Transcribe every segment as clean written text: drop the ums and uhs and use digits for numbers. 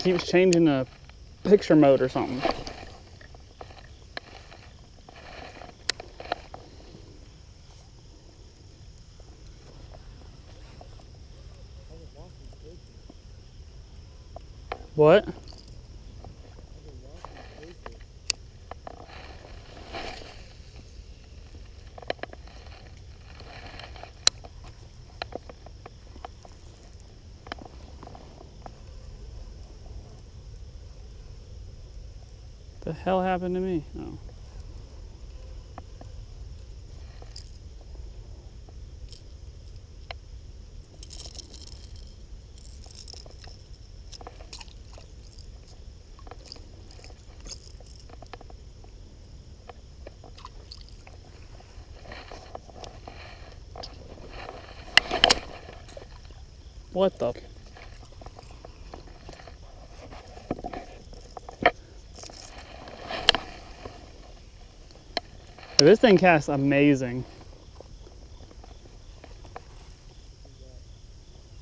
keeps changing the picture mode or something. What? The hell happened to me? Oh. What the? This thing casts amazing.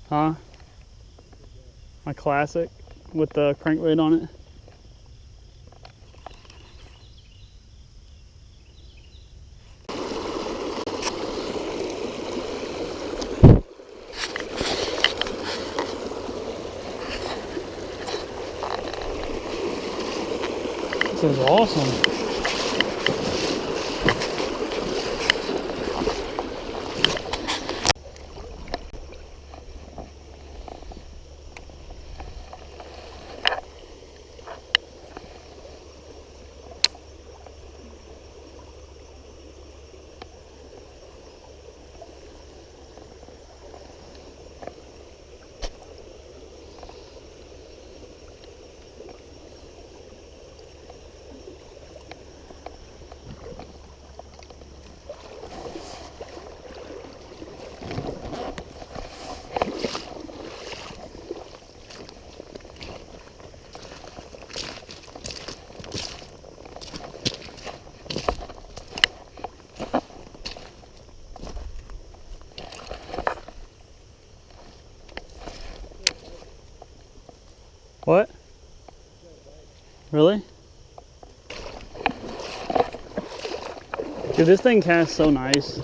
Huh? My classic with the crankbait on it. This is awesome. What? Really? Dude, this thing casts so nice.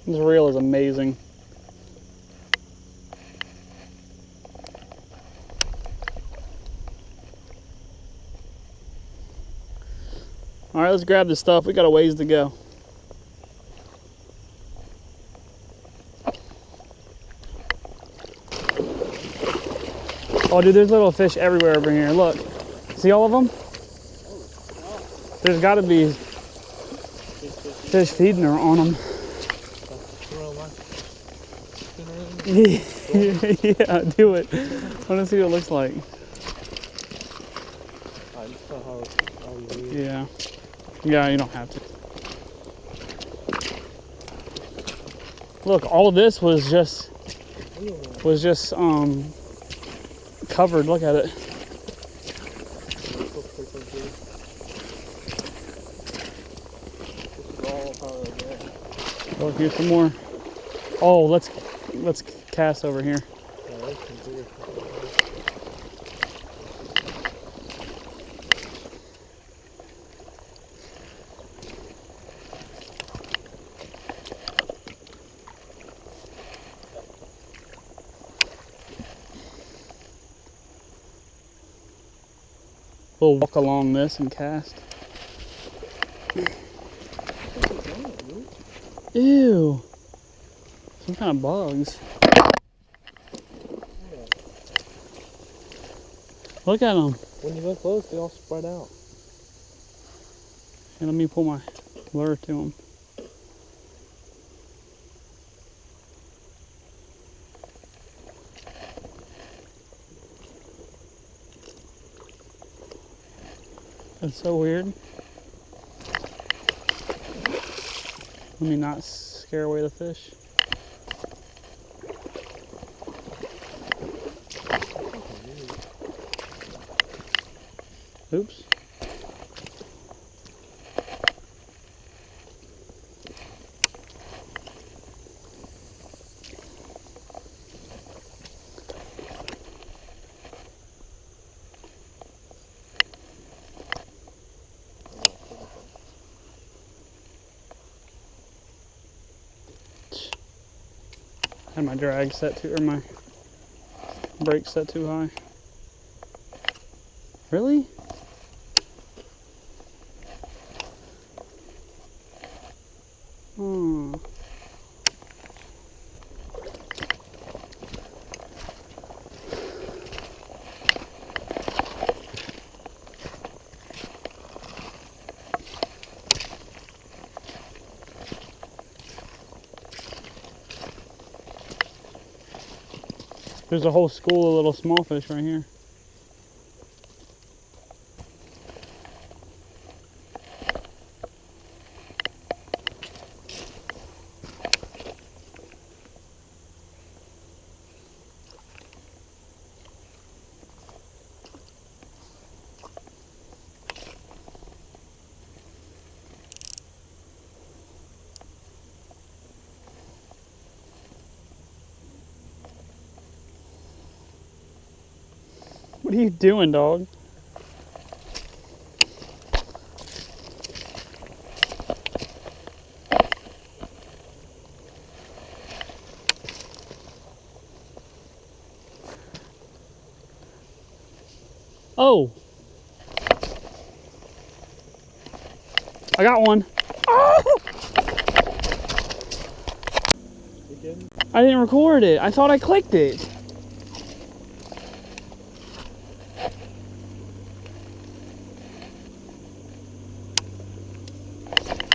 This reel is amazing. All right, let's grab this stuff. We got a ways to go. Oh, dude, there's little fish everywhere over here. Look, see all of them? There's got to be fish feeding on them. Yeah, do it. I want to see what it looks like. Yeah. Yeah, you don't have to. Look, all of this was just covered. Look at it. Oh, here's some more. Oh, let's cast over here. We'll walk along this and cast. Ew. Some kind of bugs. Look at them. When you look close, they all spread out. And let me pull my lure to them. That's so weird. Let me not scare away the fish. Oops. I had my drag set too, or my brake set too high. Really? Hmm. There's a whole school of little small fish right here. What are you doing, dog? Oh! I got one. Oh! I didn't record it. I thought I clicked it.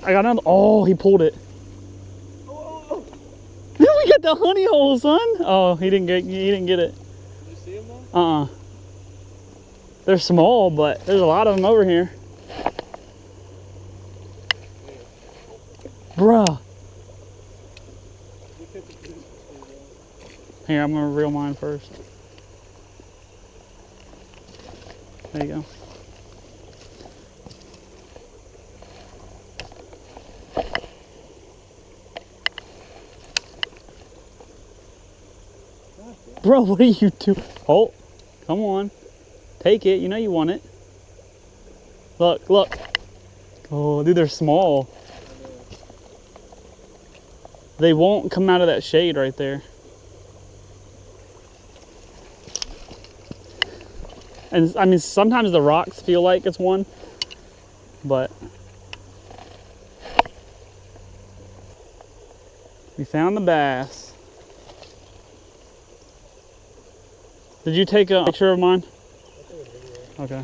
I got another. Oh, he pulled it. Oh. We got the honey hole, son. Oh, he didn't get it. Did you see him though? They're small, but there's a lot of them over here. Bruh. Here, I'm gonna reel mine first. There you go. Bro, what are you doing? Oh, come on. Take it. You know you want it. Look, look. Oh, dude, they're small. They won't come out of that shade right there. And I mean, sometimes the rocks feel like it's one, but we found the bass. Did you take a picture of mine? Okay.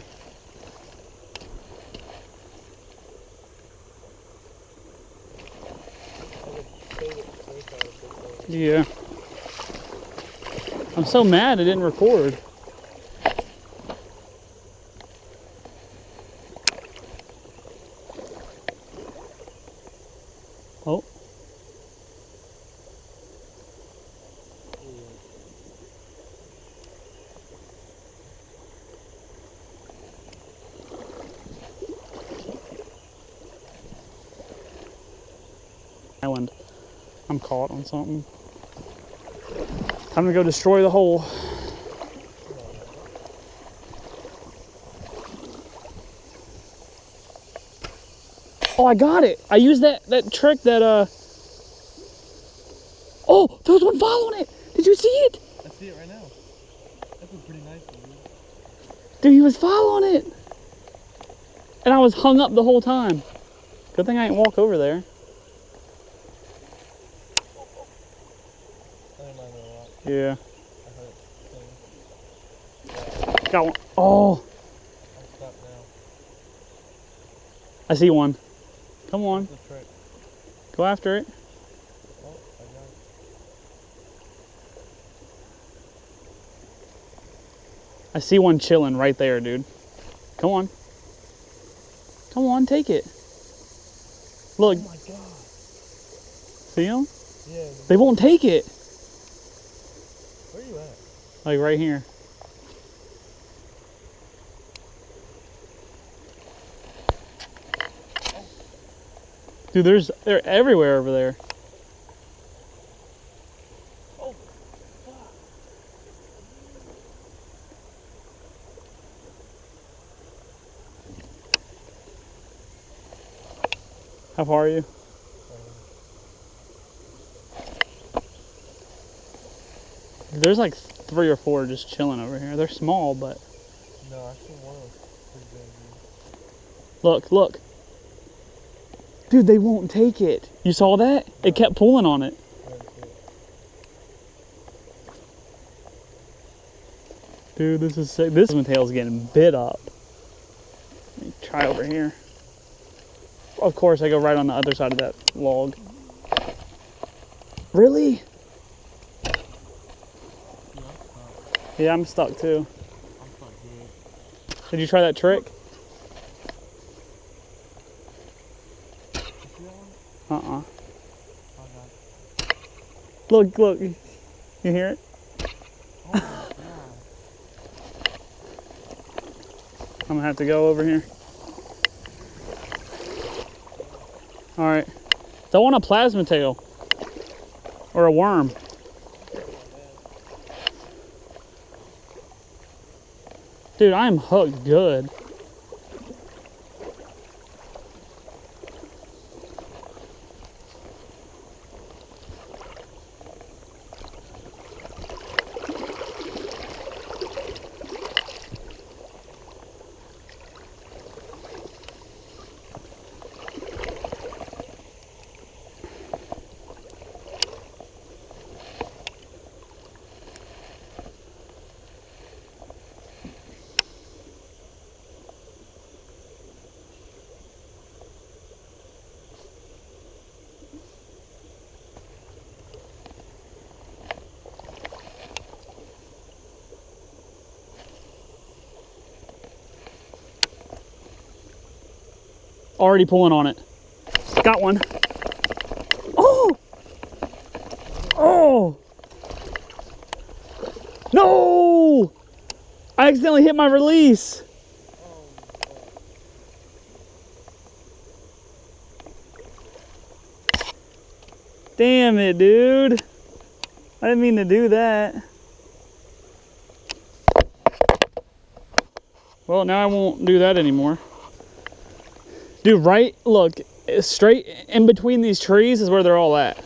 Yeah. I'm so mad it didn't record. Oh. Island. I'm caught on something. Time to go destroy the hole. Oh, I got it. I used that trick that oh, there was one following it. Did you see it? I see it right now. That's a pretty nice one, dude. Dude, he was following it. And I was hung up the whole time. Good thing I didn't walk over there. Yeah. Got one. Oh, I'm stuck now. I see one. Come on, What's the trick? go after it. Oh, I got it. I see one chilling right there, dude. Come on. Come on, take it. Look. Oh my god. See them? Yeah. They won't take it. Where are you at? Like right here. Dude, they're everywhere over there. Oh, fuck. How far are you? There's like 3 or 4 just chilling over here. They're small, but No, I seen one of them. Pretty big, dude. look, look. Dude, they won't take it. You saw that? It kept pulling on it. I didn't see it. Dude, this is sick. This tail's getting bit up. Let me try over here. Of course, I go right on the other side of that log. Really? Yeah, I'm stuck. Yeah, I'm stuck too. I'm stuck good. Did you try that trick? You see that one? Uh-uh. Oh, God. Look, look. You hear it? Oh my god. I'm gonna have to go over here. All right. Don't want a plasma tail or a worm. Dude, I am hooked good. Already pulling on it. Got one. Oh! Oh! No! I accidentally hit my release. Damn it, dude. I didn't mean to do that. Well, now I won't do that anymore. Dude, right, look, straight in between these trees is where they're all at.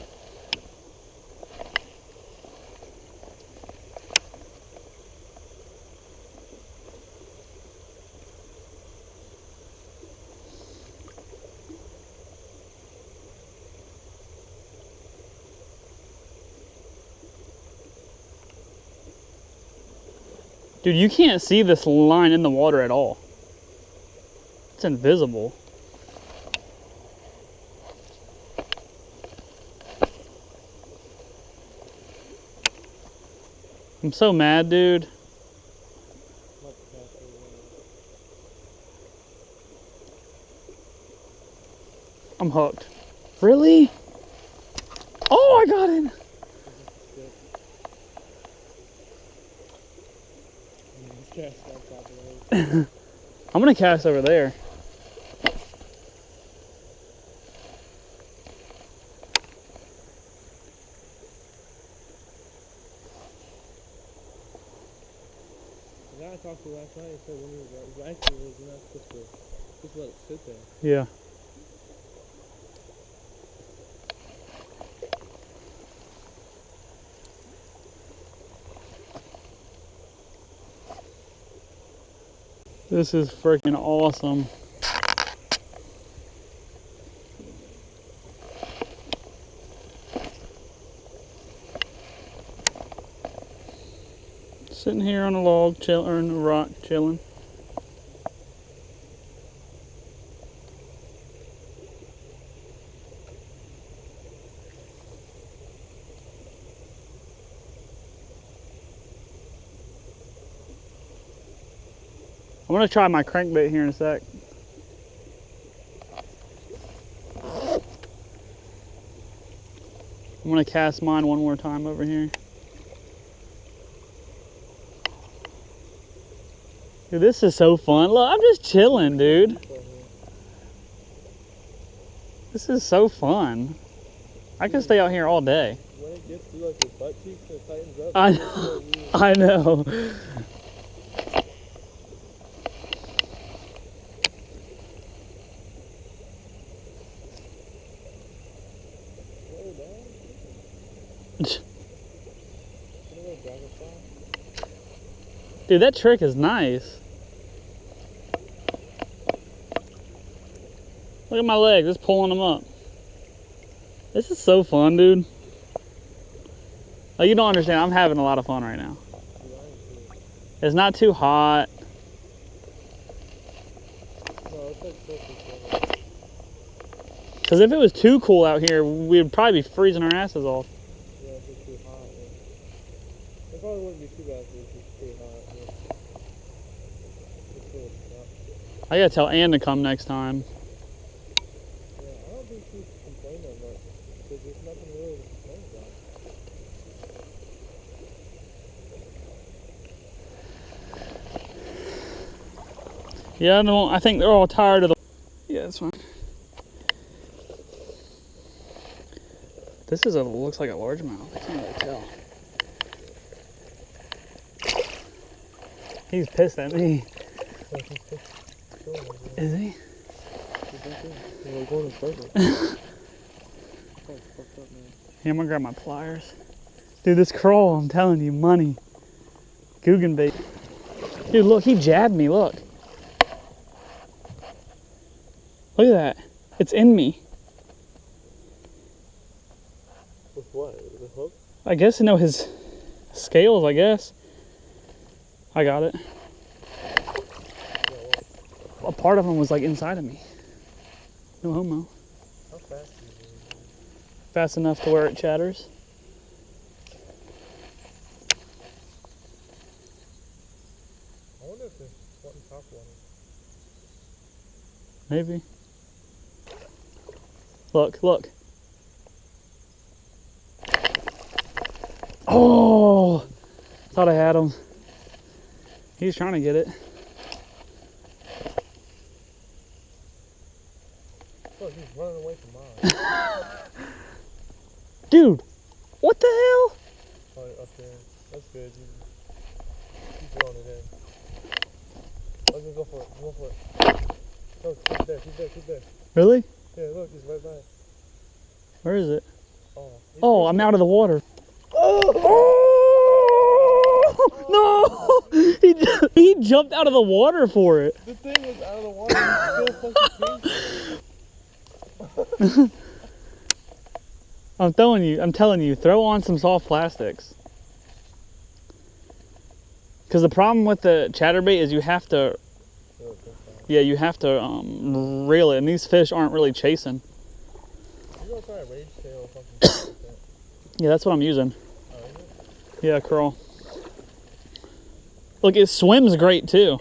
Dude, you can't see this line in the water at all. It's invisible. I'm so mad, dude. I'm hooked. Really? Oh, I got it. I'm gonna cast over there. The guy I talked to last night said when he was actually you're not supposed to just let it sit there. Yeah. This is freaking awesome. Sitting here on a log, or on a rock, chilling. I'm gonna try my crankbait here in a sec. I'm gonna cast mine one more time over here. Dude, this is so fun. Look, I'm just chilling, dude. This is so fun. I can stay out here all day. When it gets to like your butt cheeks and it tightens up. I know. Dude, that trick is nice. Look at my legs, just pulling them up. This is so fun, dude. Like, you don't understand, I'm having a lot of fun right now. It's not too hot. Because if it was too cool out here, we'd probably be freezing our asses off. Yeah, if it's too hot. Yeah. It probably wouldn't be too bad if it was too hot. I gotta tell Ann to come next time. Yeah, I don't think she's complaining much, because there's nothing really to complain about. Yeah, no, I think they're all tired of the... Yeah, that's fine. This is looks like a largemouth. I can't really tell. He's pissed at me. Is he? We're going in circles. Here, I'm gonna grab my pliers. Dude, this crawl, I'm telling you, money. Guggen bait. Dude, look, he jabbed me, look. Look at that. It's in me. With what? With a hook? I guess, no, his scales, I guess. I got it. A part of him was like inside of me. No homo. How fast is it? Fast enough to where it chatters. I wonder if there's one top water. Maybe. Look, look. Oh! Thought I had him. He's trying to get it. Look, he's running away from mine. Dude, what the hell? Oh, up there. That's good. He's throwing it in. Okay, go for it. Go for it. Look, he's there. He's there. He's there. Really? Yeah, look, he's right by it. Where is it? Oh, I'm out of the water. Oh! No! He jumped out of the water for it. The thing was out of the water and still fucking came. I'm telling you, throw on some soft plastics. Because the problem with the chatterbait is you have to, you have to reel it, and these fish aren't really chasing. You're gonna try a rage tail or something like that. Yeah, that's what I'm using. Oh, is it? Yeah, curl. Look, it swims great too.